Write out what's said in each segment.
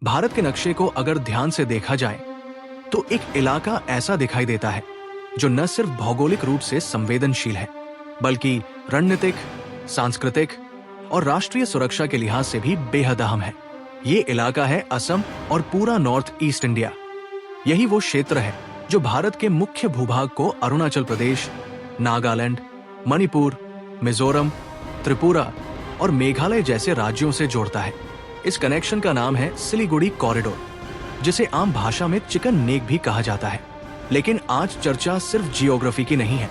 भारत के नक्शे को अगर ध्यान से देखा जाए तो एक इलाका ऐसा दिखाई देता है जो न सिर्फ भौगोलिक रूप से संवेदनशील है बल्कि रणनीतिक, सांस्कृतिक और राष्ट्रीय सुरक्षा के लिहाज से भी बेहद अहम है। ये इलाका है असम और पूरा नॉर्थ ईस्ट इंडिया। यही वो क्षेत्र है जो भारत के मुख्य भूभाग को अरुणाचल प्रदेश, नागालैंड, मणिपुर, मिजोरम, त्रिपुरा और मेघालय जैसे राज्यों से जोड़ता है। इस कनेक्शन का नाम है सिलीगुड़ी कॉरिडोर, जिसे आम भाषा में चिकन नेक भी कहा जाता है। लेकिन आज चर्चा सिर्फ जियोग्राफी की नहीं है।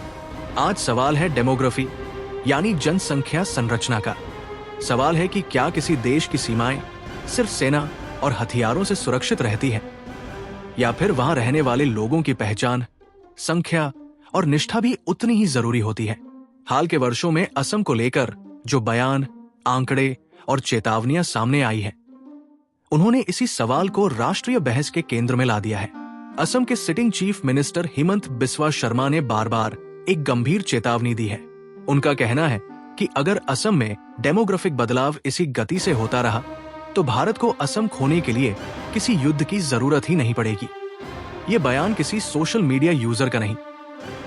आज सवाल है डेमोग्राफी, यानी जनसंख्या संरचना का। सवाल है कि क्या किसी देश की सीमाएं सिर्फ सेना और हथियारों से सुरक्षित रहती है, या फिर वहां रहने वाले लोगों की पहचान, संख्या और निष्ठा भी उतनी ही जरूरी होती है। हाल के वर्षों में असम को लेकर जो बयान, आंकड़े और चेतावनियां सामने आई हैं, उन्होंने इसी सवाल को राष्ट्रीय बहस के केंद्र में ला दिया है। असम के sitting chief minister Himanta Biswa Sharma ने बार बार एक गंभीर चेतावनी दी है। उनका कहना है कि अगर असम में डेमोग्राफिक बदलाव इसी गति से होता रहा तो भारत को असम खोने के लिए किसी युद्ध की जरूरत ही नहीं पड़ेगी। ये बयान किसी सोशल मीडिया यूजर का नहीं,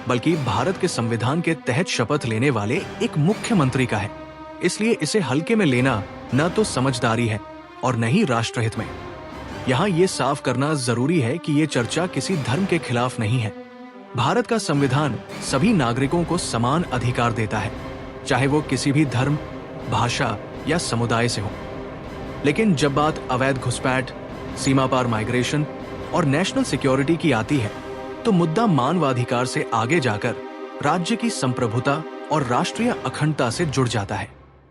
बल्कि भारत के संविधान के तहत शपथ लेने वाले एक मुख्यमंत्री का है। इसलिए इसे हल्के में लेना न तो समझदारी है और न ही राष्ट्रहित में। यहाँ ये साफ करना जरूरी है कि ये चर्चा किसी धर्म के खिलाफ नहीं है। भारत का संविधान सभी नागरिकों को समान अधिकार देता है, चाहे वो किसी भी धर्म, भाषा या समुदाय से हो। लेकिन जब बात अवैध घुसपैठ, सीमा पार माइग्रेशन और नेशनल सिक्योरिटी की आती है तो मुद्दा मानवाधिकार से आगे जाकर राज्य की संप्रभुता और राष्ट्रीय अखंडता से जुड़ जाता है।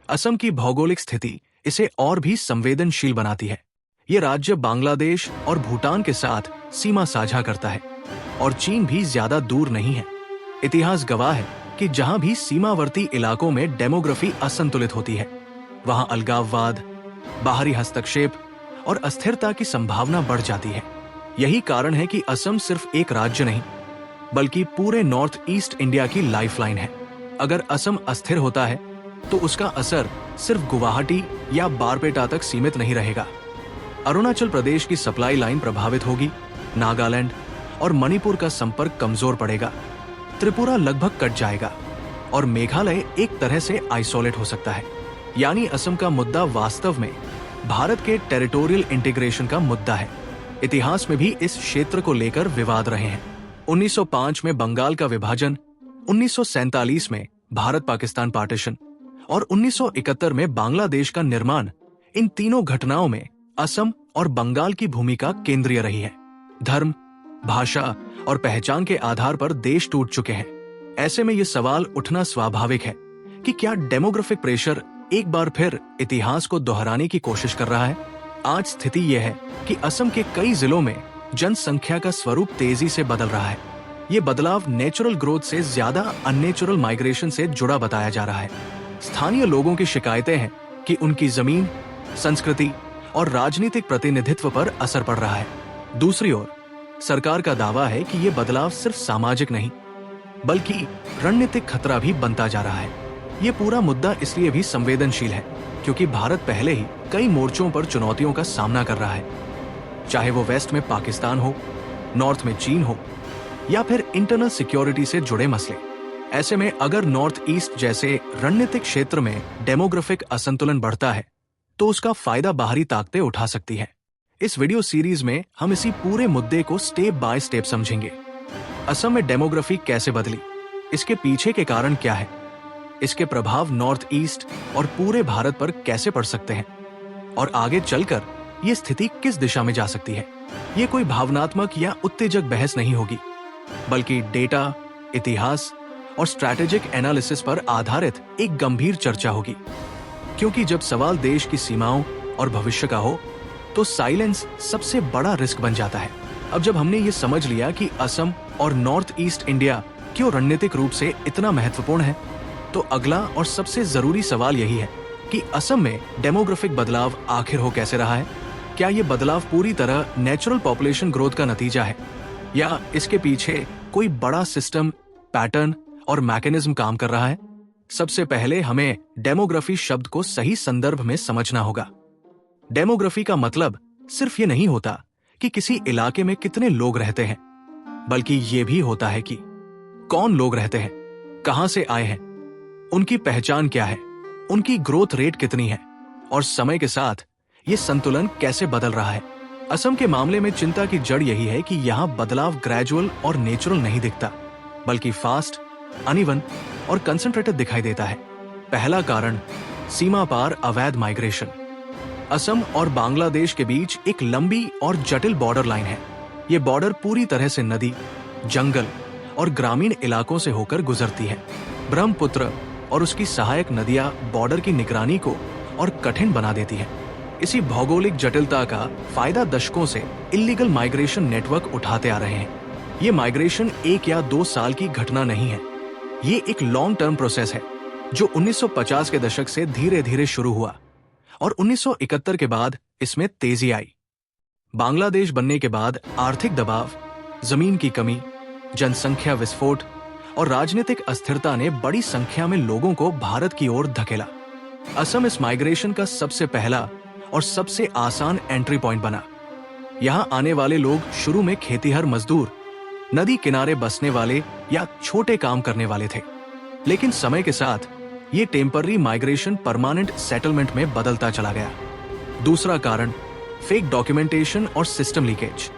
असम की भौगोलिक स्थिति इसे और भी संवेदनशील बनाती है। ये राज्य बांग्लादेश और भूटान के साथ सीमा साझा करता है और चीन भी ज्यादा दूर नहीं है। इतिहास गवाह है कि जहां भी सीमावर्ती इलाकों में डेमोग्राफी असंतुलित होती है, वहां अलगाववाद, बाहरी हस्तक्षेप और अस्थिरता की संभावना बढ़ जाती है। यही कारण है कि असम सिर्फ एक राज्य नहीं, बल्कि पूरे नॉर्थ ईस्ट इंडिया की लाइफलाइन है। अगर असम अस्थिर होता है तो उसका असर सिर्फ गुवाहाटी या बारपेटा तक सीमित नहीं रहेगा। अरुणाचल प्रदेश की सप्लाई लाइन प्रभावित होगी, नागालैंड और मणिपुर का संपर्क कमजोर पड़ेगा, त्रिपुरा लगभग कट जाएगा और मेघालय एक तरह से आइसोलेट हो सकता है। यानी असम का मुद्दा वास्तव में भारत के टेरिटोरियल इंटीग्रेशन का मुद्दा है। इतिहास में भी इस क्षेत्र को लेकर विवाद रहे हैं। 1905 में बंगाल का विभाजन, 1947 में भारत पाकिस्तान पार्टीशन और 1971 में बांग्लादेश का निर्माण, इन तीनों घटनाओं में असम और बंगाल की भूमिका केंद्रीय रही है। धर्म, भाषा और पहचान के आधार पर देश टूट चुके हैं। ऐसे में यह सवाल उठना स्वाभाविक है कि क्या डेमोग्राफिक प्रेशर एक बार फिर इतिहास को दोहराने की कोशिश कर रहा है। आज स्थिति यह है कि असम के कई जिलों में जनसंख्या का स्वरूप तेजी से बदल रहा है। ये बदलाव नेचुरल ग्रोथ से ज्यादा अननेचुरल माइग्रेशन से जुड़ा बताया जा रहा है। स्थानीय लोगों की शिकायतें हैं कि उनकी जमीन, संस्कृति और राजनीतिक प्रतिनिधित्व पर असर पड़ रहा है। दूसरी ओर सरकार का दावा है कि ये बदलाव सिर्फ सामाजिक नहीं, बल्कि रणनीतिक खतरा भी बनता जा रहा है। ये पूरा मुद्दा इसलिए भी संवेदनशील है क्योंकि भारत पहले ही कई मोर्चों पर चुनौतियों का सामना कर रहा है, चाहे वो वेस्ट में पाकिस्तान हो, नॉर्थ में चीन हो या फिर इंटरनल सिक्योरिटी से जुड़े मसले। ऐसे में अगर नॉर्थ ईस्ट जैसे रणनीतिक क्षेत्र में डेमोग्राफिक असंतुलन बढ़ता है तो उसका फायदा बाहरी ताकतें उठा सकती है। इस वीडियो सीरीज में हम इसी पूरे मुद्दे को स्टेप बाय स्टेप समझेंगे। असम में डेमोग्राफी कैसे बदली, इसके पीछे के कारण क्या है, इसके प्रभाव नॉर्थ ईस्ट और पूरे भारत पर कैसे पड़ सकते हैं और आगे चलकर ये स्थिति किस दिशा में जा सकती है। ये कोई भावनात्मक या उत्तेजक बहस नहीं होगी, बल्कि डेटा, इतिहास और स्ट्रैटेजिक एनालिसिस पर आधारित एक गंभीर चर्चा होगी। क्योंकि जब सवाल देश की सीमाओं और भविष्य का हो तो साइलेंस सबसे बड़ा रिस्क बन जाता है। अब जब हमने ये समझ लिया कि असम और नॉर्थ ईस्ट इंडिया क्यों रणनीतिक रूप से इतना महत्वपूर्ण है, तो अगला और सबसे जरूरी सवाल यही है कि असम में डेमोग्राफिक बदलाव आखिर हो कैसे रहा है। क्या ये बदलाव पूरी तरह नेचुरल पॉपुलेशन ग्रोथ का नतीजा है या इसके पीछे कोई बड़ा सिस्टम, पैटर्न और मैकेनिज्म काम कर रहा है। सबसे पहले हमें डेमोग्राफी शब्द को सही संदर्भ में समझना होगा। डेमोग्राफी का मतलब सिर्फ ये नहीं होता कि किसी इलाके में कितने लोग रहते हैं, बल्कि ये भी होता है कि कौन लोग रहते हैं, कहां से आए हैं, उनकी पहचान क्या है, उनकी ग्रोथ रेट कितनी है और समय के साथ ये संतुलन कैसे बदल रहा है। असम के मामले में चिंता की जड़ यही है कि यहां बदलाव ग्रेजुअल और नेचुरल नहीं दिखता, बल्कि फास्ट, अनइवन और कंसंट्रेटेड दिखाई देता है। पहला कारण सीमा पार अवैध माइग्रेशन। असम और बांग्लादेश के बीच एक लंबी और जटिल बॉर्डर लाइन है। ये बॉर्डर पूरी तरह से नदी, जंगल और ग्रामीण इलाकों से होकर गुजरती है। ब्रह्मपुत्र और उसकी सहायक नदियां बॉर्डर की निगरानी को और कठिन बना देती हैं। इसी भौगोलिक जटिलता का फायदा दशकों से इलीगल माइग्रेशन नेटवर्क उठाते आ रहे हैं। ये माइग्रेशन 1 या 2 साल की घटना नहीं है, ये एक लॉन्ग टर्म प्रोसेस है जो 1950 के दशक से धीरे धीरे शुरू हुआ और 1971 के बाद इसमें तेजी आई। बांग्लादेश बनने के बाद आर्थिक दबाव, जमीन की कमी, जनसंख्या विस्फोट और राजनीतिक अस्थिरता ने बड़ी संख्या में लोगों को भारत की ओर धकेला। असम इस माइग्रेशन का सबसे पहला और सबसे आसान एंट्री पॉइंट बना। यहाँ आने वाले लोग शुरू में खेतीहर मजदूर, नदी किनारे बसने वाले या छोटे काम करने वाले थे, लेकिन समय के साथ ये टेम्पररी माइग्रेशन परमानेंट सेटलमेंट में बदलता चला गया। दूसरा कारण फेक डॉक्यूमेंटेशन और सिस्टम लीकेज।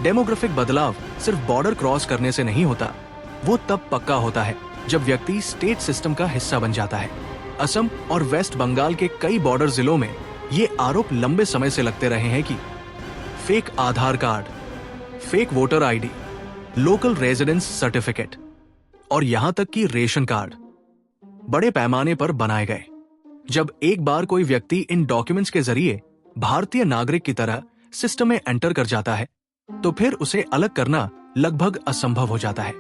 डेमोग्राफिक बदलाव सिर्फ बॉर्डर क्रॉस करने से नहीं होता, वो तब पक्का होता है जब व्यक्ति स्टेट सिस्टम का हिस्सा बन जाता है। असम और वेस्ट बंगाल के कई बॉर्डर जिलों में ये आरोप लंबे समय से लगते रहे हैं कि fake Aadhaar card, fake voter ID, local residence certificate और यहां तक कि रेशन कार्ड बड़े पैमाने पर बनाए गए। जब एक बार कोई व्यक्ति इन डॉक्यूमेंट्स के जरिए भारतीय नागरिक की तरह सिस्टम में एंटर कर जाता है, तो फिर उसे अलग करना लगभग असंभव हो जाता है।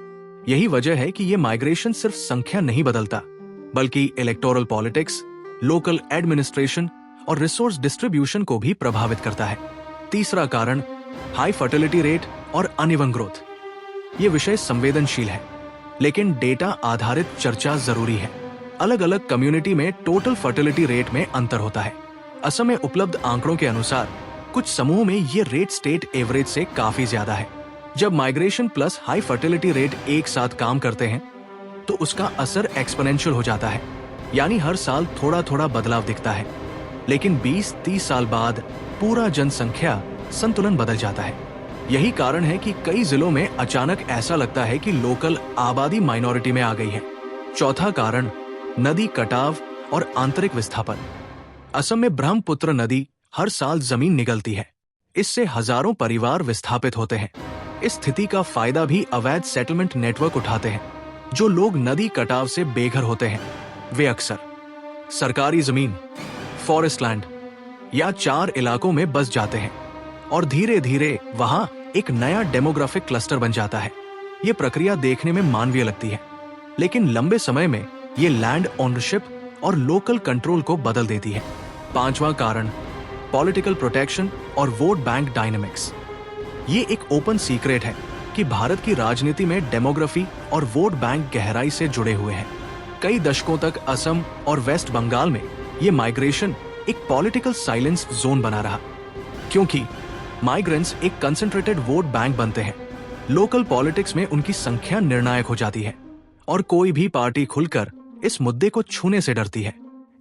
यही वजह है कि ये माइग्रेशन सिर्फ संख्या नहीं बदलता, बल्कि इलेक्टोरल पॉलिटिक्स, लोकल एडमिनिस्ट्रेशन और रिसोर्स डिस्ट्रीब्यूशन को भी प्रभावित करता है। तीसरा कारण हाई फर्टिलिटी रेट और अनइवन ग्रोथ। ये विषय संवेदनशील है, लेकिन डेटा आधारित चर्चा जरूरी है। अलग अलग कम्युनिटी में टोटल फर्टिलिटी रेट में अंतर होता है। असम में उपलब्ध आंकड़ों के अनुसार कुछ समूह में ये रेट स्टेट एवरेज से काफी ज्यादा है। जब migration plus high fertility rate एक साथ काम करते हैं, तो उसका असर एक्सपोनेंशियल हो जाता है, यानी हर साल थोड़ा थोड़ा बदलाव दिखता है, लेकिन 20-30 साल बाद पूरा जनसंख्या संतुलन बदल जाता है। यही कारण है कि कई जिलों में अचानक ऐसा लगता है कि लोकल आबादी माइनॉरिटी में आ गई है। चौथा कारण नदी कटाव और आंतरिक विस्थापन। असम में ब्रह्मपुत्र नदी हर साल जमीन निगलती है, इससे हजारों परिवार विस्थापित होते हैं। इस स्थिति का फायदा भी अवैध सेटलमेंट नेटवर्क उठाते हैं। जो लोग नदी कटाव से बेघर होते हैं, वे अक्सर सरकारी जमीन, फॉरेस्ट लैंड या 4 इलाकों में बस जाते हैं और धीरे धीरे वहां एक नया डेमोग्राफिक क्लस्टर बन जाता है। ये प्रक्रिया देखने में मानवीय लगती है, लेकिन लंबे समय में ये लैंड ओनरशिप और लोकल कंट्रोल को बदल देती है। पांचवा कारण पॉलिटिकल प्रोटेक्शन और वोट बैंक डायनेमिक्स। ये एक ओपन सीक्रेट है कि भारत की राजनीति में डेमोग्राफी और वोट बैंक गहराई से जुड़े हुए हैं। कई दशकों तक असम और वेस्ट बंगाल में ये माइग्रेशन एक पॉलिटिकल साइलेंस जोन बना रहा, क्योंकि माइग्रेंट्स एक कंसंट्रेटेड वोट बैंक बनते हैं। लोकल पॉलिटिक्स में उनकी संख्या निर्णायक हो जाती है और कोई भी पार्टी खुलकर इस मुद्दे को छूने से डरती है।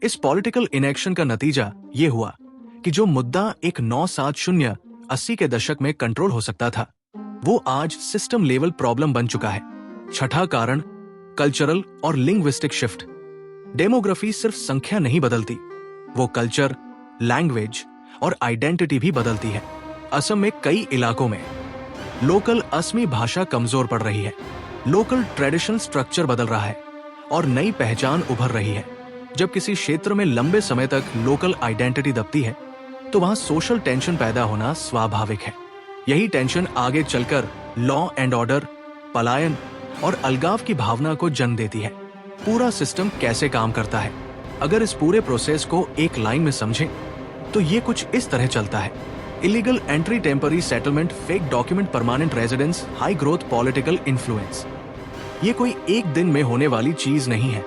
इस पॉलिटिकल इनएक्शन का नतीजा ये हुआ कि जो मुद्दा एक 970-80 के दशक में कंट्रोल हो सकता था, वो आज सिस्टम लेवल प्रॉब्लम बन चुका है। छठा कारण कल्चरल और लिंग्विस्टिक शिफ्ट। डेमोग्राफी सिर्फ संख्या नहीं बदलती, वो कल्चर, लैंग्वेज और आइडेंटिटी भी बदलती है। असम में कई इलाकों में लोकल असमी भाषा कमजोर पड़ रही है, लोकल ट्रेडिशनल स्ट्रक्चर बदल रहा है और नई पहचान उभर रही है। जब किसी क्षेत्र में लंबे समय तक लोकल आइडेंटिटी दबती है, तो वहां सोशल टेंशन पैदा होना स्वाभाविक है। यही टेंशन आगे चलकर लॉ एंड ऑर्डर, पलायन और अलगाव की भावना को जन्म देती है। पूरा सिस्टम कैसे काम करता है, अगर इस पूरे प्रोसेस को एक लाइन में समझें, तो ये कुछ इस तरह चलता है। Illegal entry, temporary settlement, fake document, permanent residence, high growth, political influence. ये कोई एक दिन में होने वाली चीज नहीं है,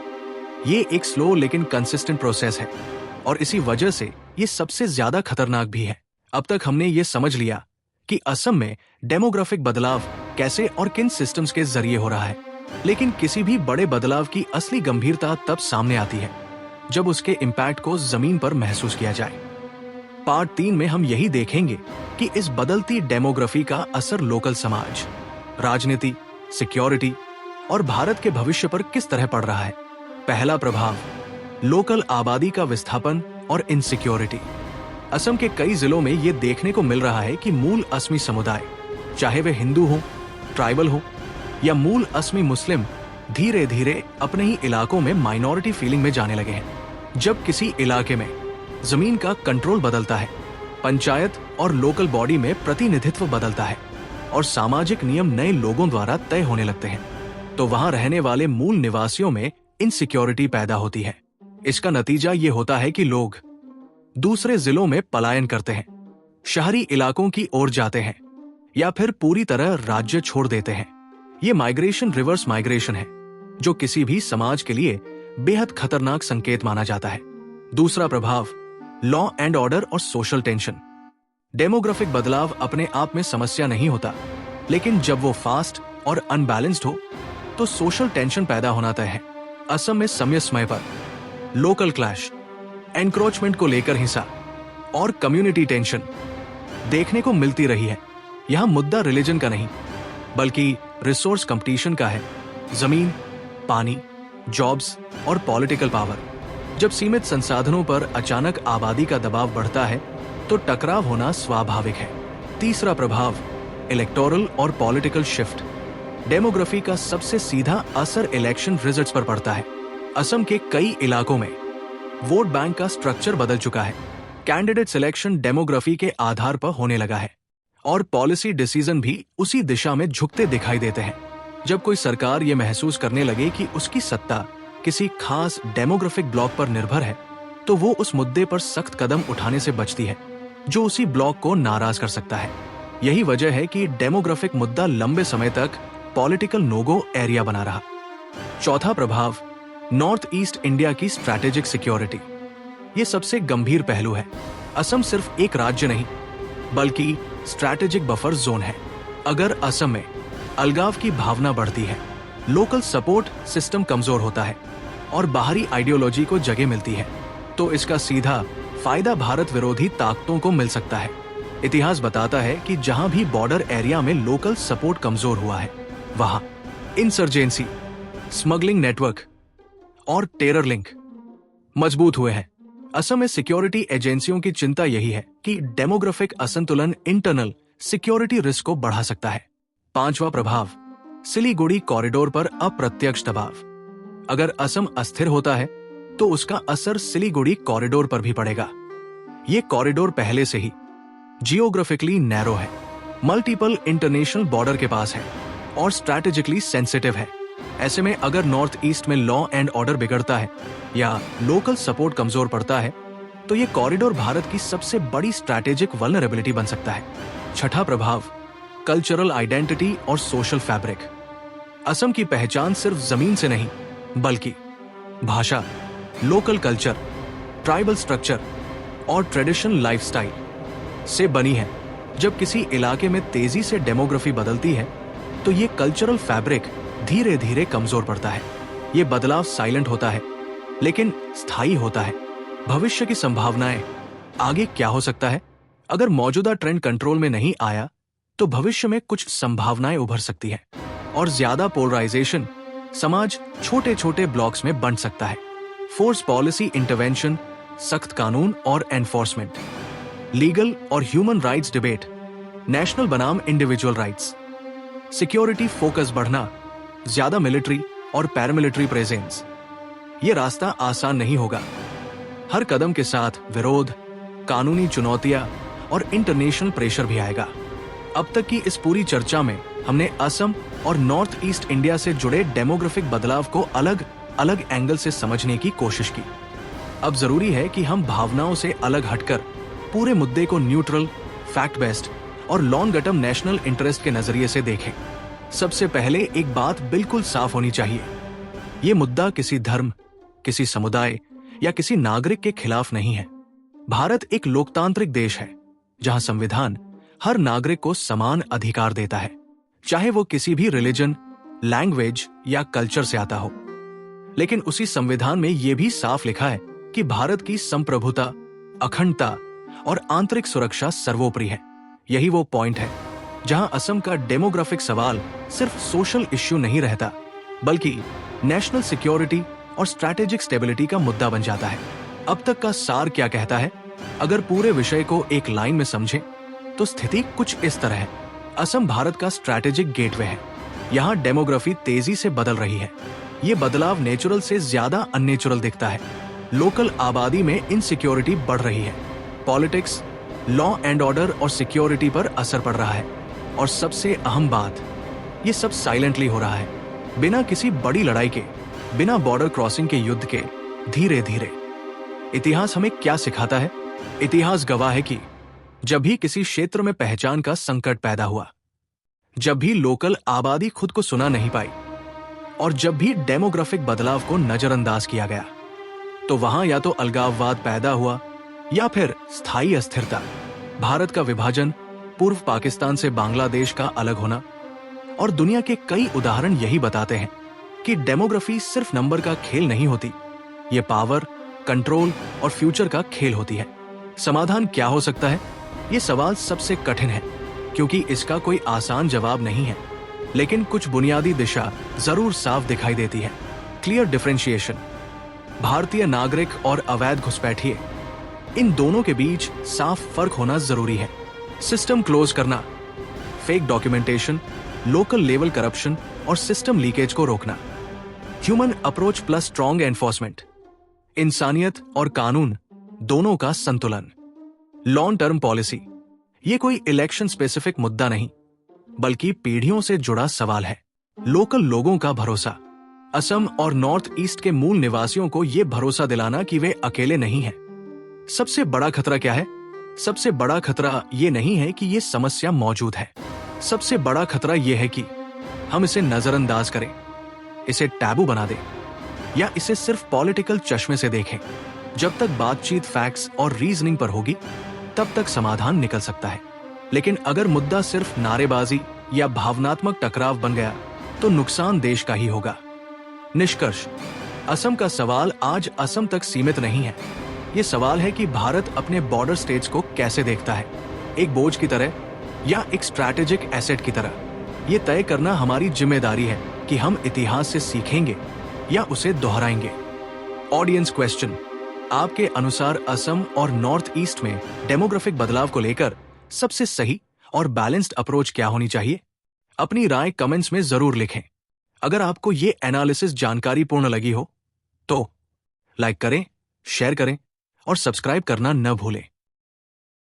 ये एक स्लो लेकिन कंसिस्टेंट प्रोसेस है और इसी वजह से ये सबसे ज्यादा खतरनाक भी है। अब तक हमने ये समझ लिया कि असम में डेमोग्राफिक बदलाव कैसे और किन सिस्टम्स के जरिए हो रहा है, लेकिन किसी भी बड़े बदलाव की असली गंभीरता तब सामने आती है जब उसके इम्पैक्ट को जमीन पर महसूस किया जाए। पार्ट 3 में हम यही देखेंगे कि इस बदलती डेमोग्राफी का असर लोकल समाज, राजनीति, सिक्योरिटी और भारत के भविष्य पर किस तरह पड़ रहा है। पहला प्रभाव, लोकल आबादी का विस्थापन और इनसिक्योरिटी। असम के कई जिलों में यह देखने को मिल रहा है कि मूल असमी समुदाय, चाहे वे हिंदू हों, ट्राइबल हों या मूल असमी मुस्लिम, धीरे धीरे अपने ही इलाकों में माइनॉरिटी फीलिंग में जाने लगे हैं। जब किसी इलाके में जमीन का कंट्रोल बदलता है, पंचायत और लोकल बॉडी में प्रतिनिधित्व बदलता है और सामाजिक नियम नए लोगों द्वारा तय होने लगते हैं, तो वहां रहने वाले मूल निवासियों में इनसिक्योरिटी पैदा होती है। इसका नतीजा ये होता है कि लोग दूसरे जिलों में पलायन करते हैं, शहरी इलाकों की ओर जाते हैं या फिर पूरी तरह राज्य छोड़ देते हैं। ये माइग्रेशन रिवर्स माइग्रेशन है, जो किसी भी समाज के लिए बेहद खतरनाक संकेत माना जाता है। दूसरा प्रभाव, लॉ एंड ऑर्डर और सोशल टेंशन। डेमोग्राफिक बदलाव अपने आप में समस्या नहीं होता, लेकिन जब वो फास्ट और अनबैलेंस्ड हो तो सोशल टेंशन पैदा होना तय है। असम में समय समय पर लोकल क्लैश, एनक्रोचमेंट को लेकर हिंसा और कम्युनिटी टेंशन देखने को मिलती रही है। यहां मुद्दा रिलीजन का नहीं, बल्कि रिसोर्स कंपटीशन का है। जमीन, पानी, जॉब्स और पॉलिटिकल पावर। जब सीमित संसाधनों पर अचानक आबादी का दबाव बढ़ता है तो टकराव होना स्वाभाविक है। तीसरा प्रभाव, इलेक्टोरल और पॉलिटिकल शिफ्ट। डेमोग्राफी का सबसे सीधा असर इलेक्शन रिजल्ट्स पर पड़ता है। असम के कई इलाकों में वोट बैंक का स्ट्रक्चर बदल चुका है। कैंडिडेट सिलेक्शन डेमोग्राफी के आधार पर होने लगा है और पॉलिसी डिसीजन भी उसी दिशा में झुकते दिखाई देते हैं। जब कोई सरकार ये महसूस करने लगे कि उसकी सत्ता किसी खास डेमोग्राफिक ब्लॉक पर निर्भर है, तो वो उस मुद्दे पर सख्त कदम उठाने से बचती है जो उसी ब्लॉक को नाराज कर सकता है। यही वजह है कि डेमोग्राफिक मुद्दा लंबे समय तक पॉलिटिकल नोगो एरिया बना रहा। चौथा प्रभाव, नॉर्थ ईस्ट इंडिया की स्ट्रैटेजिक सिक्योरिटी। ये सबसे गंभीर पहलू है। असम सिर्फ एक राज्य नहीं, बल्कि स्ट्रैटेजिक बफर जोन है। अगर असम में अलगाव की भावना बढ़ती है, लोकल सपोर्ट सिस्टम कमजोर होता है और बाहरी आइडियोलॉजी को जगह मिलती है, तो इसका सीधा फायदा भारत विरोधी ताकतों को मिल सकता है। इतिहास बताता है कि जहां भी बॉर्डर एरिया में लोकल सपोर्ट कमजोर हुआ है, वहां इंसर्जेंसी, स्मगलिंग नेटवर्क और टेरर लिंक मजबूत हुए हैं। असम में सिक्योरिटी एजेंसियों की चिंता यही है कि डेमोग्राफिक असंतुलन इंटरनल सिक्योरिटी रिस्क को बढ़ा सकता है। पांचवा प्रभाव, सिलीगुड़ी कॉरिडोर पर अप्रत्यक्ष दबाव। अगर असम अस्थिर होता है तो उसका असर सिलीगुड़ी कॉरिडोर पर भी पड़ेगा। ये कॉरिडोर पहले से ही जियोग्राफिकली नैरो है, मल्टीपल इंटरनेशनल बॉर्डर के पास है और स्ट्रैटेजिकली सेंसिटिव है। ऐसे में अगर नॉर्थ ईस्ट में लॉ एंड ऑर्डर बिगड़ता है या लोकल सपोर्ट कमजोर पड़ता है, तो ये कॉरिडोर भारत की सबसे बड़ी स्ट्रैटेजिक वल्नरेबिलिटी बन सकता है। छठा प्रभाव, कल्चरल आइडेंटिटी और सोशल फैब्रिक। असम की पहचान सिर्फ जमीन से नहीं, बल्कि भाषा, लोकल कल्चर, ट्राइबल स्ट्रक्चर और ट्रेडिशनल लाइफस्टाइल से बनी है। जब किसी इलाके में तेजी से डेमोग्राफी बदलती है, तो ये कल्चरल फैब्रिक धीरे धीरे कमजोर पड़ता है। ये बदलाव साइलेंट होता है, लेकिन स्थायी होता है। भविष्य की संभावनाएं, आगे क्या हो सकता है? अगर मौजूदा ट्रेंड कंट्रोल में नहीं आया, तो भविष्य में कुछ संभावनाएं उभर सकती हैं और ज्यादा पोलराइजेशन, समाज छोटे छोटे ब्लॉक्स में बंट सकता है। फोर्स पॉलिसी इंटरवेंशन, सख्त कानून और एनफोर्समेंट, लीगल और ह्यूमन राइट्स डिबेट, नेशनल बनाम इंडिविजुअल राइट्स, सिक्योरिटी फोकस बढ़ना, ज्यादा मिलिट्री और पैरामिलिट्री प्रेजेंस। ये रास्ता आसान नहीं होगा। हर कदम के साथ विरोध, कानूनी चुनौतियां और इंटरनेशनल प्रेशर भी आएगा। अब तक की इस पूरी चर्चा में हमने असम और नॉर्थ ईस्ट इंडिया से जुड़े डेमोग्राफिक बदलाव को अलग अलग एंगल से समझने की कोशिश की। अब जरूरी है कि हम भावनाओं से अलग हटकर पूरे मुद्दे को न्यूट्रल, फैक्ट बेस्ड और लॉन्ग टर्म नेशनल इंटरेस्ट के नजरिए से देखें। सबसे पहले एक बात बिल्कुल साफ होनी चाहिए, ये मुद्दा किसी धर्म, किसी समुदाय या किसी नागरिक के खिलाफ नहीं है। भारत एक लोकतांत्रिक देश है। जहां संविधान हर नागरिक को समान अधिकार देता है, चाहे वो किसी भी रिलीजन, लैंग्वेज या कल्चर से आता हो। लेकिन उसी संविधान में यह भी साफ लिखा है कि भारत की संप्रभुता, अखंडता और आंतरिक सुरक्षा सर्वोपरि है। यही वो पॉइंट है जहां असम का डेमोग्राफिक सवाल सिर्फ सोशल इश्यू नहीं रहता, बल्कि नेशनल सिक्योरिटी और स्ट्रैटेजिक स्टेबिलिटी का मुद्दा बन जाता है। अब तक का सार क्या कहता है? अगर पूरे विषय को एक लाइन में समझें तो स्थिति कुछ इस तरह है। असम भारत का स्ट्रैटेजिक गेटवे है। यहाँ डेमोग्राफी तेजी से बदल रही है। ये बदलाव नेचुरल से ज्यादा अननेचुरल दिखता है। लोकल आबादी में इनसिक्योरिटी बढ़ रही है। पॉलिटिक्स, लॉ एंड ऑर्डर और सिक्योरिटी पर असर पड़ रहा है। और सबसे अहम बात, ये सब साइलेंटली हो रहा है, बिना किसी बड़ी लड़ाई के, बिना बॉर्डर क्रॉसिंग के युद्ध के, धीरे धीरे। इतिहास हमें क्या सिखाता है? इतिहास गवाह है कि जब भी किसी क्षेत्र में पहचान का संकट पैदा हुआ, जब भी लोकल आबादी खुद को सुना नहीं पाई, और जब भी डेमोग्राफिक बदलाव को नजरअंदाज किया गया, तो वहां या तो अलगाववाद पैदा हुआ या फिर स्थायी अस्थिरता। भारत का विभाजन, पूर्व पाकिस्तान से बांग्लादेश का अलग होना और दुनिया के कई उदाहरण यही बताते हैं कि डेमोग्राफी सिर्फ नंबर का खेल नहीं होती, ये पावर, कंट्रोल और फ्यूचर का खेल होती है। समाधान क्या हो सकता है? ये सवाल सबसे कठिन है, क्योंकि इसका कोई आसान जवाब नहीं है। लेकिन कुछ बुनियादी दिशा जरूर साफ दिखाई देती है। क्लियर डिफरेंशिएशन, भारतीय नागरिक और अवैध घुसपैठिए, इन दोनों के बीच साफ फर्क होना जरूरी है। सिस्टम क्लोज करना, fake documentation, local level corruption और सिस्टम लीकेज को रोकना। Human approach plus strong enforcement, इंसानियत और कानून दोनों का संतुलन। लॉन्ग टर्म पॉलिसी, ये कोई इलेक्शन स्पेसिफिक मुद्दा नहीं, बल्कि पीढ़ियों से जुड़ा सवाल है। लोकल लोगों का भरोसा, असम और नॉर्थ ईस्ट के मूल निवासियों को यह भरोसा दिलाना कि वे अकेले नहीं हैं। सबसे बड़ा खतरा क्या है? सबसे बड़ा खतरा यह नहीं है कि यह समस्या मौजूद है। सबसे बड़ा खतरा यह है कि हम इसे नजरअंदाज करें, इसे टैबू बना दें या इसे सिर्फ पॉलिटिकल चश्मे से देखें। जब तक बातचीत फैक्ट्स और रीजनिंग पर होगी, तब तक समाधान निकल सकता है। लेकिन अगर मुद्दा सिर्फ नारेबाजी या भावनात्मक टकराव बन गया, तो नुकसान देश का ही होगा। निष्कर्ष, असम का सवाल आज असम तक सीमित नहीं है। ये सवाल है कि भारत अपने बॉर्डर स्टेट्स को कैसे देखता है, एक बोझ की तरह या एक स्ट्रैटेजिक एसेट की तरह। ये तय करना हमारी जिम्मेदारी है कि हम इतिहास से सीखेंगे या उसे दोहराएंगे। ऑडियंस क्वेश्चन, आपके अनुसार असम और नॉर्थ ईस्ट में डेमोग्राफिक बदलाव को लेकर सबसे सही और बैलेंस्ड अप्रोच क्या होनी चाहिए? अपनी राय कमेंट्स में जरूर लिखें। अगर आपको ये एनालिसिस जानकारीपूर्ण लगी हो तो लाइक करें, शेयर करें और सब्सक्राइब करना न भूलें।